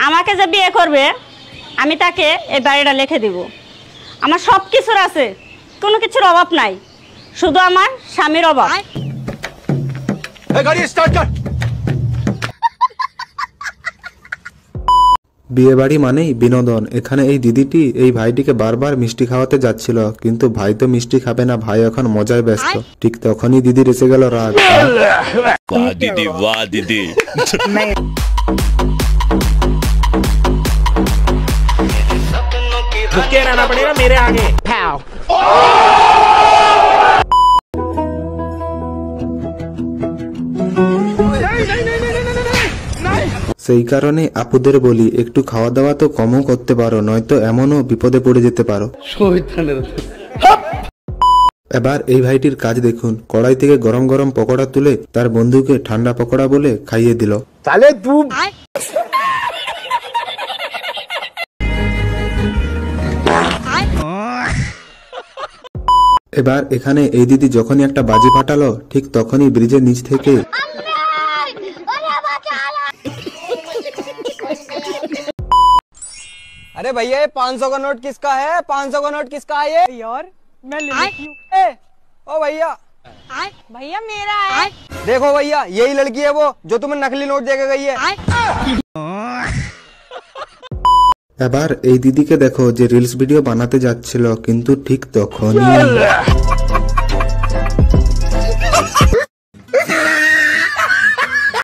আমাকে যে বিয়ে করবে আমি তাকে এই বাড়িটা লিখে দিব। আমার সব কিছুর আছে, কোনো কিছুর অভাব নাই, শুধু আমার স্বামীর অভাব। বিয়ে বাড়ি মানেই বিনোদন। এখানে এই দিদিটি এই ভাইটিকে বারবার মিষ্টি খাওয়াতে যাচ্ছিল, কিন্তু ভাই তো মিষ্টি খাবে না, ভাই এখন মজায় ব্যস্ত। ঠিক তখনই দিদির এসে গেল রাগ। वाह दीदी वाह दीदी। झुके रहना पड़ेगा मेरे आगे। সেই কারণে আপুদের বলি একটু খাওয়া দাওয়া তো কমও করতে পারো, নয়তো এমনও বিপদে পড়ে যেতে পারো। এবার এই ভাইটির কাজ দেখুন, কড়াই থেকে গরম গরম পকোড়া তুলে তার বন্ধুকে ঠান্ডা পকোড়া বলে খাইয়ে দিল। এবার এখানে এই দিদি যখনই একটা বাজি ফাটালো, ঠিক তখনই ব্রিজের নিচ থেকে अरे भैया ये 500 का नोट किसका है? 500 का नोट किसका है ये? यार मैं ले लेती हूँ। ओ भैया भैया मेरा है। देखो भैया यही लड़की है वो जो तुम्हें नकली नोट देके गई है। এবার এই দিদিকে দেখো যে রিলস ভিডিও বানাতে যাচ্ছিল, কিন্তু ঠিক তখনই